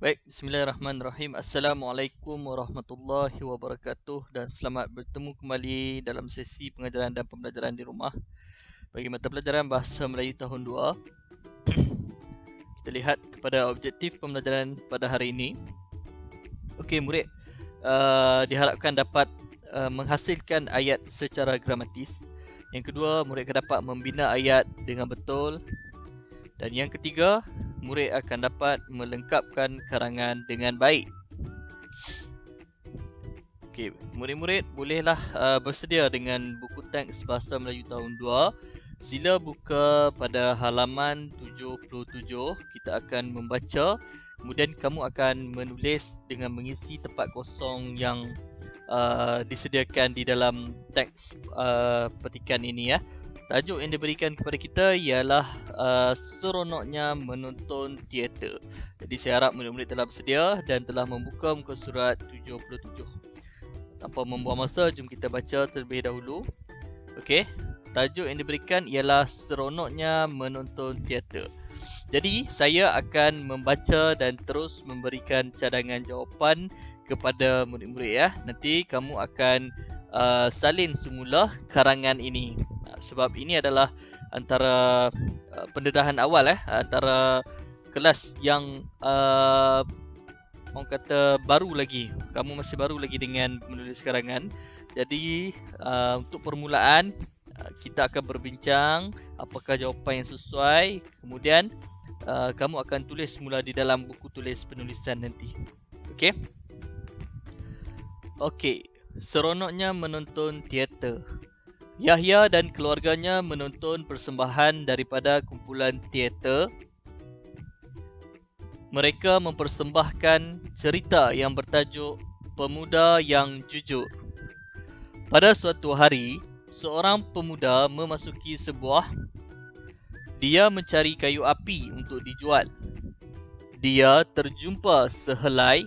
Baik, bismillahirrahmanirrahim. Assalamualaikum warahmatullahi wabarakatuh dan selamat bertemu kembali dalam sesi pengajaran dan pembelajaran di rumah bagi mata pelajaran Bahasa Melayu tahun 2. Kita lihat kepada objektif pembelajaran pada hari ini. Okey, murid diharapkan dapat menghasilkan ayat secara gramatis. Yang kedua, murid akan dapat membina ayat dengan betul. Dan yang ketiga, murid akan dapat melengkapkan karangan dengan baik. Okey, murid-murid bolehlah bersedia dengan buku teks Bahasa Melayu tahun 2. Sila buka pada halaman 77. Kita akan membaca. Kemudian kamu akan menulis dengan mengisi tempat kosong yang disediakan di dalam teks petikan ini ya. Tajuk yang diberikan kepada kita ialah seronoknya menonton teater. Jadi saya harap murid-murid telah bersedia dan telah membuka muka surat 77. Tanpa membuang masa, jom kita baca terlebih dahulu. Okey, tajuk yang diberikan ialah seronoknya menonton teater. Jadi saya akan membaca dan terus memberikan cadangan jawapan kepada murid-murid ya. Nanti kamu akan salin semula karangan ini. Sebab ini adalah antara pendedahan awal antara kelas yang orang kata baru lagi. Kamu masih baru lagi dengan menulis karangan. Jadi untuk permulaan kita akan berbincang apakah jawapan yang sesuai. Kemudian kamu akan tulis semula di dalam buku tulis penulisan nanti. Okey. Okey, seronoknya menonton teater. Yahya dan keluarganya menonton persembahan daripada kumpulan teater. Mereka mempersembahkan cerita yang bertajuk Pemuda yang Jujur. Pada suatu hari, seorang pemuda memasuki sebuah. Dia mencari kayu api untuk dijual. Dia terjumpa sehelai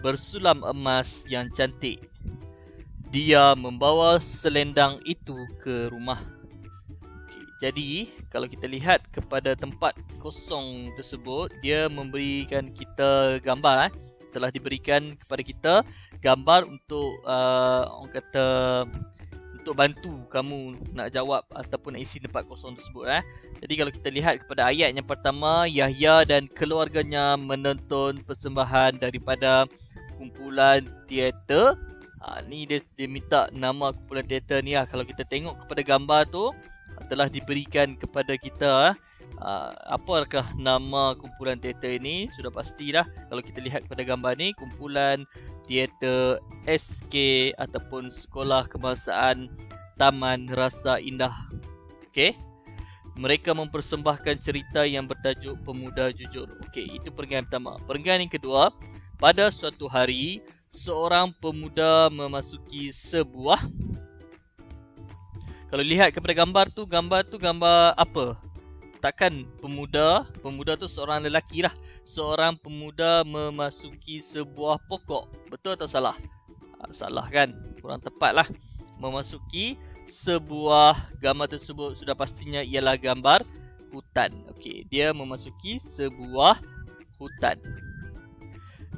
bersulam emas yang cantik. Dia membawa selendang itu ke rumah. Okay, jadi, kalau kita lihat kepada tempat kosong tersebut, dia memberikan kita gambar. Telah diberikan kepada kita gambar untuk orang kata untuk bantu kamu nak jawab ataupun nak isi tempat kosong tersebut. Jadi kalau kita lihat kepada ayat yang pertama, Yahya dan keluarganya menonton persembahan daripada kumpulan teater. Ni dia minta nama kumpulan teater ni lah. Kalau kita tengok kepada gambar tu, telah diberikan kepada kita apakah nama kumpulan teater ini. Sudah pastilah kalau kita lihat kepada gambar ni, kumpulan teater SK ataupun Sekolah Kebangsaan Taman Rasa Indah. Okey. Mereka mempersembahkan cerita yang bertajuk Pemuda Jujur. Okey, itu perenggan pertama. Perenggan yang kedua, pada suatu hari seorang pemuda memasuki sebuah. Kalau lihat kepada gambar tu gambar apa? Takkan pemuda tu seorang lelaki lah. Seorang pemuda memasuki sebuah pokok. Betul atau salah? Salah kan? Kurang tepat lah. Memasuki sebuah, gambar tersebut sudah pastinya ialah gambar hutan. Okey, dia memasuki sebuah hutan.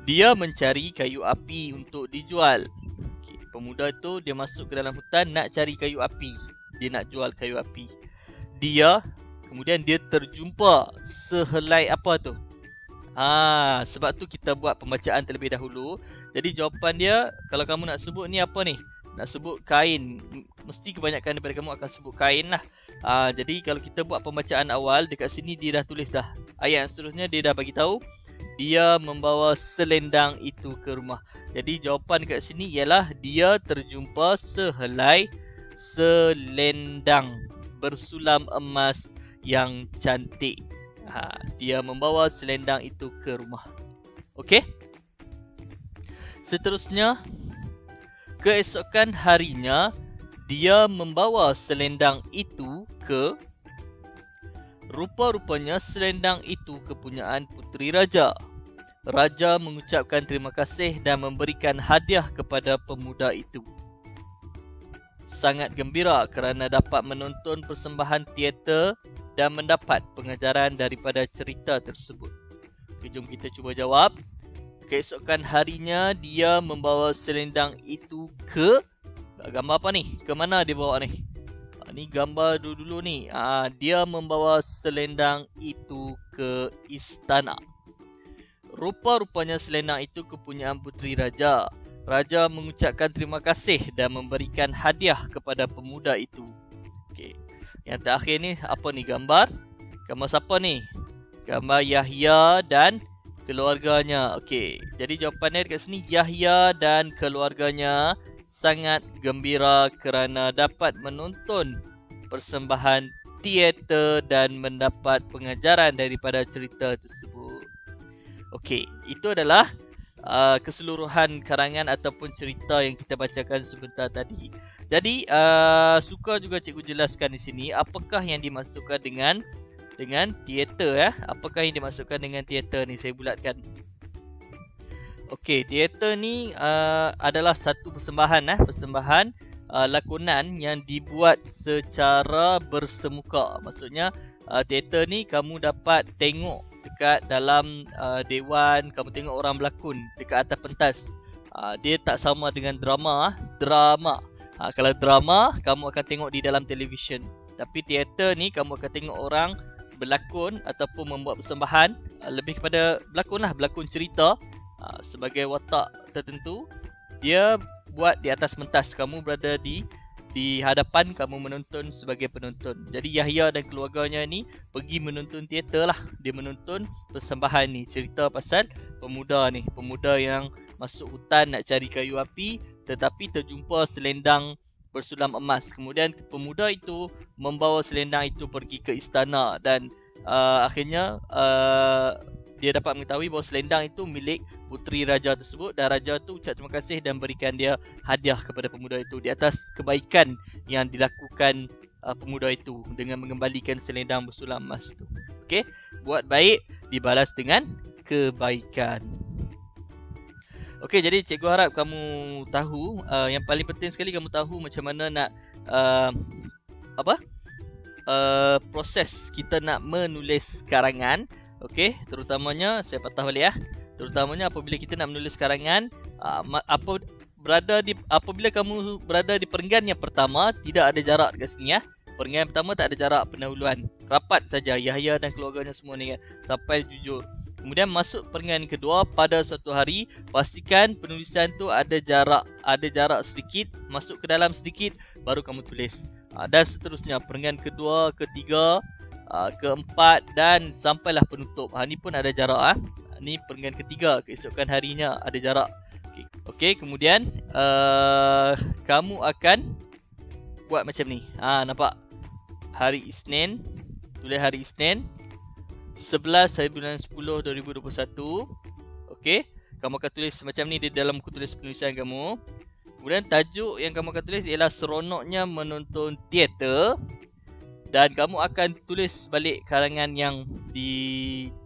Dia mencari kayu api untuk dijual. Okay, pemuda itu dia masuk ke dalam hutan nak cari kayu api. Dia nak jual kayu api. Kemudian dia terjumpa sehelai apa tu? Sebab tu kita buat pembacaan terlebih dahulu. Jadi jawapan dia, kalau kamu nak sebut ni apa ni? Nak sebut kain. Mesti kebanyakan daripada kamu akan sebut kain lah. Jadi kalau kita buat pembacaan awal, dekat sini dia dah tulis dah. Ayat yang seterusnya dia dah bagi tahu. Dia membawa selendang itu ke rumah. Jadi jawapan kat sini ialah dia terjumpa sehelai selendang bersulam emas yang cantik. Dia membawa selendang itu ke rumah. Okey. Seterusnya, keesokan harinya dia membawa selendang itu ke. Rupa-rupanya selendang itu kepunyaan puteri raja. Raja mengucapkan terima kasih dan memberikan hadiah kepada pemuda itu. Sangat gembira kerana dapat menonton persembahan teater dan mendapat pengajaran daripada cerita tersebut. Okay, jom kita cuba jawab. Keesokan harinya dia membawa selendang itu ke gambar apa ni? Ke mana dia bawa ni? Ni gambar dulu ni. Dia membawa selendang itu ke istana. Rupa-rupanya selendang itu kepunyaan puteri raja. Raja mengucapkan terima kasih dan memberikan hadiah kepada pemuda itu. Okey. Yang terakhir ni apa ni gambar? Gambar siapa ni? Gambar Yahya dan keluarganya. Okey. Jadi jawapannya dekat sini, Yahya dan keluarganya sangat gembira kerana dapat menonton persembahan teater dan mendapat pengajaran daripada cerita tersebut. Okey, itu adalah keseluruhan karangan ataupun cerita yang kita bacakan sebentar tadi. Jadi suka juga cikgu jelaskan di sini apakah yang dimaksudkan dengan teater ya. Apakah yang dimaksudkan dengan teater ni, saya bulatkan. Okey, teater ni adalah satu persembahan persembahan lakonan yang dibuat secara bersemuka. Maksudnya teater ni kamu dapat tengok dekat dalam dewan, kamu tengok orang berlakon dekat atas pentas. Dia tak sama dengan drama. Kalau drama kamu akan tengok di dalam televisyen. Tapi teater ni kamu akan tengok orang berlakon ataupun membuat persembahan, lebih kepada berlakon cerita sebagai watak tertentu. Dia buat di atas pentas, kamu berada di hadapan, kamu menonton sebagai penonton. Jadi Yahya dan keluarganya ni pergi menonton teater lah. Dia menonton persembahan ni, cerita pasal pemuda yang masuk hutan nak cari kayu api, tetapi terjumpa selendang bersulam emas. Kemudian pemuda itu membawa selendang itu pergi ke istana dan akhirnya dia dapat mengetahui bahawa selendang itu milik puteri raja tersebut, dan raja tu ucap terima kasih dan berikan dia hadiah kepada pemuda itu di atas kebaikan yang dilakukan pemuda itu dengan mengembalikan selendang bersulam emas itu. Okey, buat baik dibalas dengan kebaikan. Okey, jadi cikgu harap kamu tahu, yang paling penting sekali kamu tahu macam mana nak proses kita nak menulis karangan. Okey, terutamanya saya patah balik terutamanya apabila kita nak menulis karangan, apabila kamu berada di perenggan yang pertama, tidak ada jarak dekat sini Perenggan pertama tak ada jarak pendahuluan. Rapat saja Yahya dan keluarganya semua ni sampai jujur. Kemudian masuk perenggan kedua pada suatu hari, pastikan penulisan tu ada jarak sedikit, masuk ke dalam sedikit baru kamu tulis. Dan seterusnya perenggan kedua, ketiga, keempat dan sampailah penutup. Ni pun ada jarak Ni perenggan ketiga, keesokan harinya ada jarak. Okey, kemudian kamu akan buat macam ni. Nampak? Hari Isnin, tulis hari Isnin 11 hari bulan 10 2021. Okey, kamu akan tulis macam ni di dalam buku tulis penulisan kamu. Kemudian tajuk yang kamu akan tulis ialah seronoknya menonton teater. Dan kamu akan tulis balik karangan yang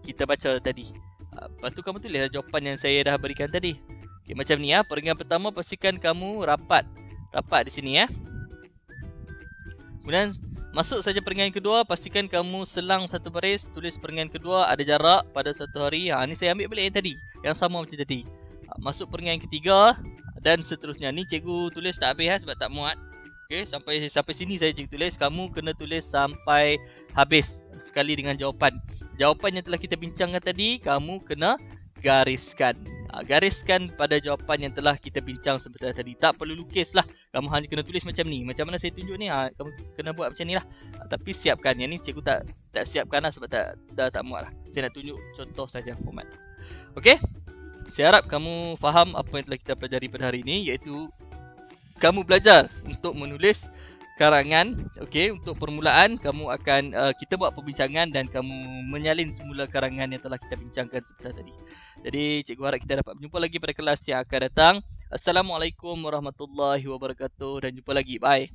kita baca tadi. Lepas tu kamu tulislah jawapan yang saya dah berikan tadi. Okay, macam ni perenggan pertama pastikan kamu rapat di sini Kemudian masuk saja perenggan kedua, pastikan kamu selang satu baris, tulis perenggan kedua ada jarak pada suatu hari. Ni saya ambil balik yang tadi, yang sama macam tadi. Masuk perenggan ketiga dan seterusnya. Ni cikgu tulis tak habis sebab tak muat. Okey, sampai sini saya cikgu tulis. Kamu kena tulis sampai habis sekali dengan jawapan. Jawapan yang telah kita bincangkan tadi, kamu kena gariskan. Gariskan pada jawapan yang telah kita bincang sebentar tadi. Tak perlu lukis lah. Kamu hanya kena tulis macam ni. Macam mana saya tunjuk ni, kamu kena buat macam ni lah. Tapi siapkan. Yang ni cikgu tak siapkan lah sebab tak muat lah. Saya nak tunjuk contoh saja format. Okey, saya harap kamu faham apa yang telah kita pelajari pada hari ini, iaitu kamu belajar untuk menulis karangan. Okey, untuk permulaan kamu akan kita buat perbincangan dan kamu menyalin semula karangan yang telah kita bincangkan sebentar tadi. Jadi cikgu harap kita dapat berjumpa lagi pada kelas yang akan datang. Assalamualaikum warahmatullahi wabarakatuh dan jumpa lagi. Bye.